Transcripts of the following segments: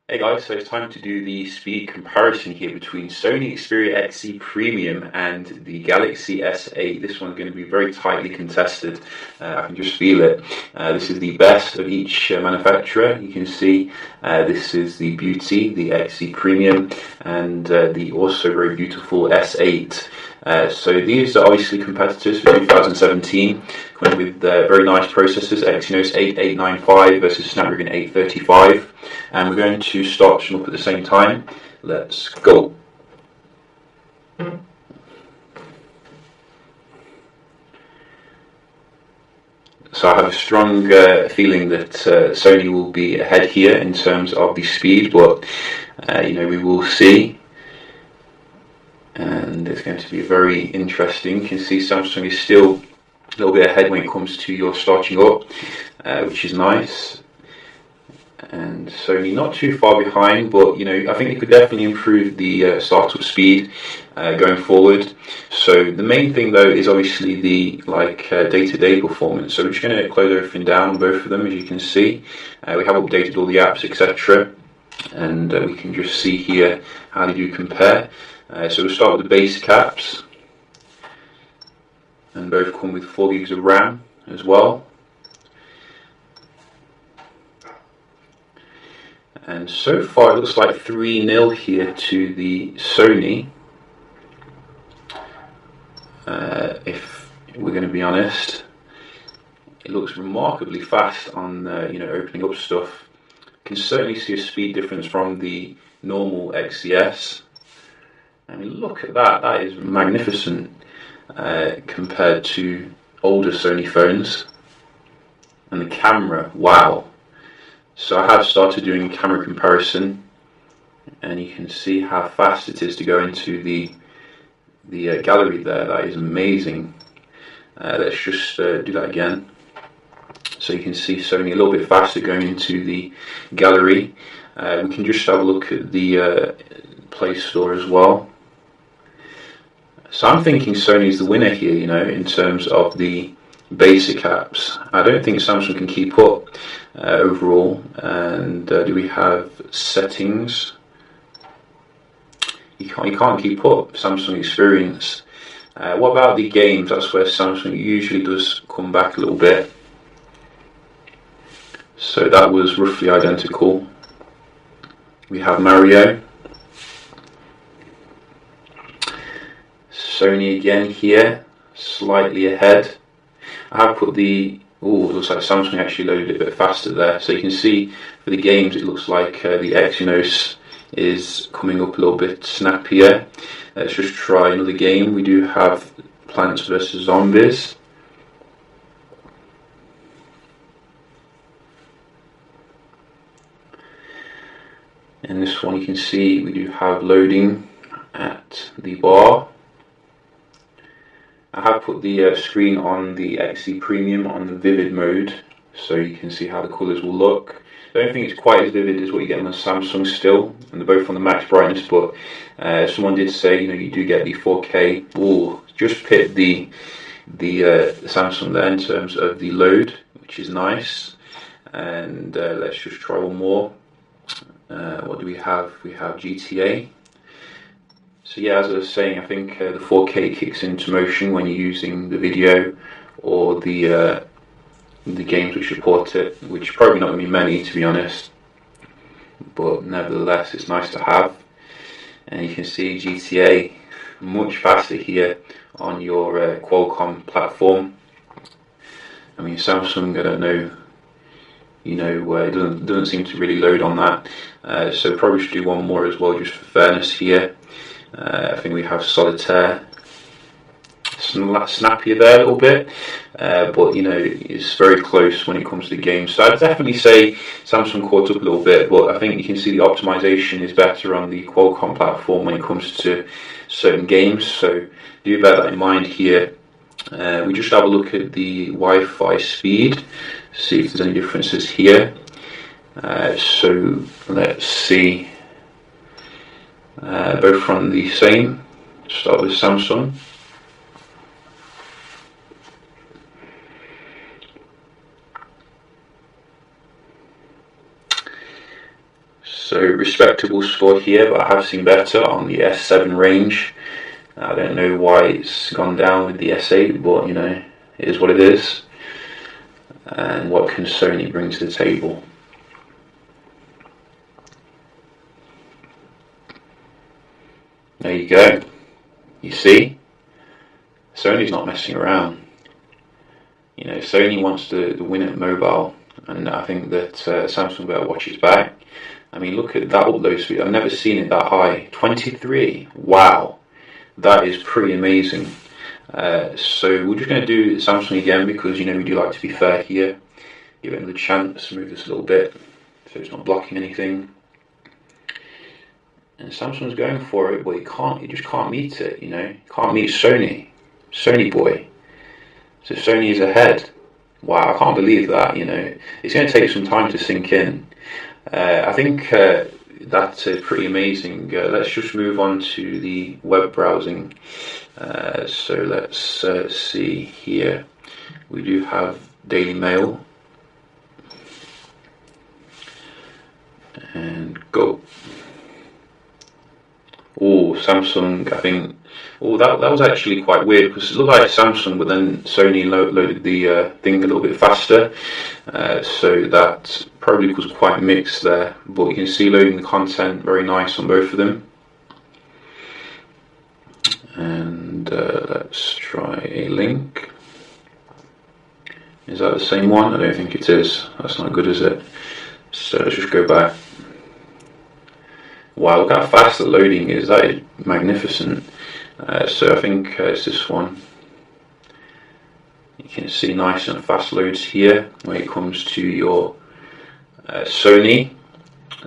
Hey guys, so it's time to do the speed comparison here between Sony Xperia XE Premium and the Galaxy S8. This one's going to be very tightly contested. I can just feel it. This is the best of each manufacturer. You can see this is the beauty, the XE Premium, and the also very beautiful S8. So these are obviously competitors for 2017, coming with very nice processors, Exynos 8895 versus Snapdragon 835. And we're going to start them up at the same time. Let's go. So I have a strong feeling that Sony will be ahead here in terms of the speed, but we will see. And it's going to be very interesting. You can see Samsung is still a little bit ahead when it comes to your starting up, which is nice. And Sony not too far behind, but I think it could definitely improve the startup speed going forward. So the main thing though is obviously the day-to-day performance. So we're just going to close everything down on both of them. As you can see, we have updated all the apps, etc., and we can just see here how they do compare. So we'll start with the basic apps, and both come with 4 gigs of RAM as well. And so far it looks like 3-0 here to the Sony, if we're going to be honest. It looks remarkably fast on opening up stuff. You can certainly see a speed difference from the normal XCS. I mean, look at that, that is magnificent compared to older Sony phones. And the camera, wow. So I have started doing a camera comparison, and you can see how fast it is to go into the gallery there. That is amazing. Let's just do that again. So you can see Sony a little bit faster going into the gallery. We can just have a look at the Play Store as well. So I'm thinking Sony is the winner here, in terms of the basic apps. I don't think Samsung can keep up overall. And do we have settings? You can't keep up Samsung experience. What about the games? That's where Samsung usually does come back a little bit. So that was roughly identical. We have Mario. Sony again here, slightly ahead. I have put the, it looks like Samsung actually loaded it a bit faster there. So you can see for the games it looks like the Exynos is coming up a little bit snappier. Let's just try another game. We do have Plants vs Zombies. In this one you can see we do have loading at the bar. I have put the screen on the XE Premium on the vivid mode, so you can see how the colours will look. I don't think it's quite as vivid as what you get on the Samsung still, and they're both on the max brightness, but someone did say, you do get the 4K. Just pit the Samsung there in terms of the load, which is nice. And let's just try one more. What do we have? We have GTA. So yeah, as I was saying, I think the 4K kicks into motion when you're using the video or the games which support it, which probably not going to be many, to be honest, but nevertheless it's nice to have. And you can see GTA much faster here on your Qualcomm platform. I mean, Samsung, I don't know, it doesn't seem to really load on that, so probably should do one more as well, just for fairness here. I think we have Solitaire, snappier there a little bit, but it's very close when it comes to the games. So I'd definitely say Samsung caught up a little bit, but I think you can see the optimization is better on the Qualcomm platform when it comes to certain games. So do bear that in mind here. We just have a look at the Wi-Fi speed, see if there's any differences here. So let's see. Both run the same. Start with Samsung. So respectable score here, but I have seen better on the S7 range. I don't know why it's gone down with the S8, but you know, it is what it is. And what can Sony bring to the table? There you go. You see, Sony's not messing around. You know, Sony wants to win at mobile, and I think that Samsung better watch its back. I mean, look at that upload speed. I've never seen it that high. 23. Wow, that is pretty amazing. So we're just going to do Samsung again because, you know, we do like to be fair here. Give it another chance. Move this a little bit so it's not blocking anything. And Samsung's going for it, but it just can't meet it, you know. Can't meet Sony. Sony boy. So Sony is ahead. Wow, I can't believe that, you know. It's going to take some time to sink in. I think that's pretty amazing. Let's just move on to the web browsing. So let's see here. We do have Daily Mail. And go. Oh, Samsung, I think. Oh, that was actually quite weird because it looked like Samsung, but then Sony loaded the thing a little bit faster. So that probably was quite mixed there. But you can see loading the content very nice on both of them. And let's try a link. Is that the same one? I don't think it is. That's not good, is it? So let's just go back. Wow, look how fast the loading is. That is magnificent. So I think it's this one. You can see nice and fast loads here when it comes to your Sony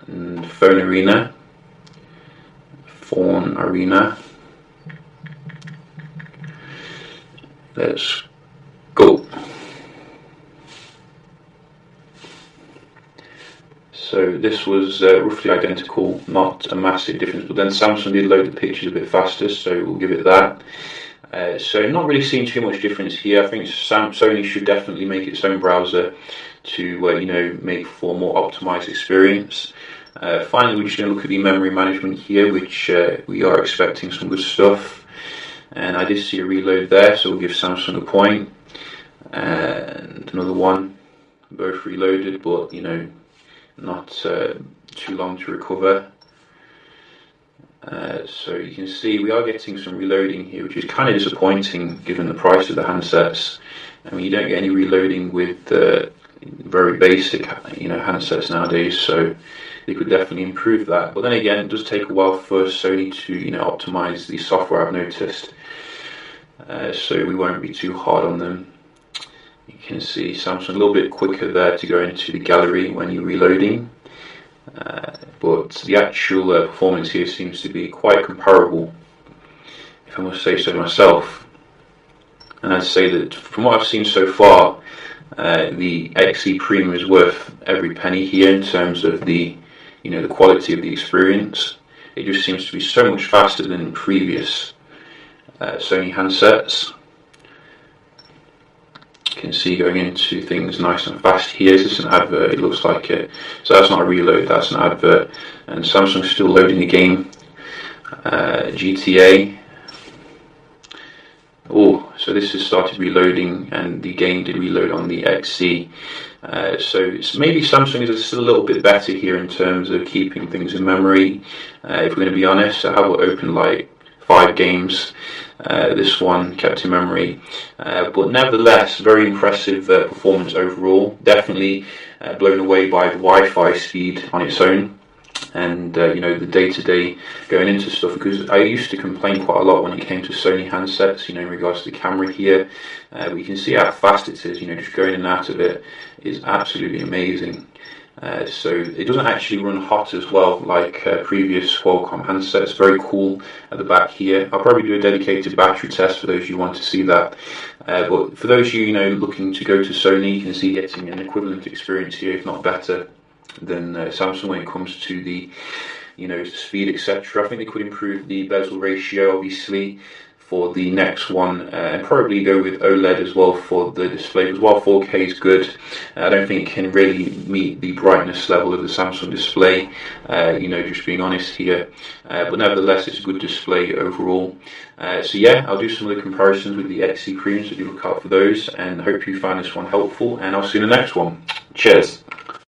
and Phone Arena. Let's go. So this was roughly identical, not a massive difference, but then Samsung did load the pictures a bit faster, so we'll give it that. So not really seeing too much difference here. I think Sony should definitely make its own browser to you know, make for a more optimized experience. Finally, we're just going to look at the memory management here, which we are expecting some good stuff. And I did see a reload there, so we'll give Samsung a point. And another one, both reloaded, but you know, not too long to recover. So you can see we are getting some reloading here, which is kind of disappointing given the price of the handsets. I mean, you don't get any reloading with very basic, you know, handsets nowadays. So they could definitely improve that. But then again, it does take a while for Sony to, you know, optimize the software, I've noticed. So we won't be too hard on them. You can see Samsung a little bit quicker there to go into the gallery when you're reloading. But the actual performance here seems to be quite comparable, if I must say so myself. And I'd say that from what I've seen so far, the XE Premium is worth every penny here in terms of the, you know, the quality of the experience. It just seems to be so much faster than previous Sony handsets. You can see going into things nice and fast here. This is an advert, it looks like it. So that's not a reload, that's an advert. And Samsung's still loading the game. GTA. Oh, so this has started reloading, and the game did reload on the XC. So maybe Samsung is still a little bit better here in terms of keeping things in memory. If we're going to be honest, I have opened like 5 games. This one kept in memory, but nevertheless, very impressive performance overall. Definitely blown away by the Wi-Fi speed on its own, and you know, the day-to-day going into stuff, because I used to complain quite a lot when it came to Sony handsets, you know, in regards to the camera here. We can see how fast it is, you know, just going in and out of it is absolutely amazing. So it doesn't actually run hot as well like previous Qualcomm handsets. Very cool at the back here. I'll probably do a dedicated battery test for those who want to see that. But for those of you, you know, looking to go to Sony, you can see getting an equivalent experience here, if not better, than Samsung when it comes to the, you know, speed, etc. I think they could improve the bezel ratio, obviously, for the next one, and probably go with OLED as well for the display, because while 4K is good, I don't think it can really meet the brightness level of the Samsung display, just being honest here, but nevertheless it's a good display overall. So yeah, I'll do some of the comparisons with the XC Premium, so do look out for those, and hope you find this one helpful, and I'll see you in the next one. Cheers.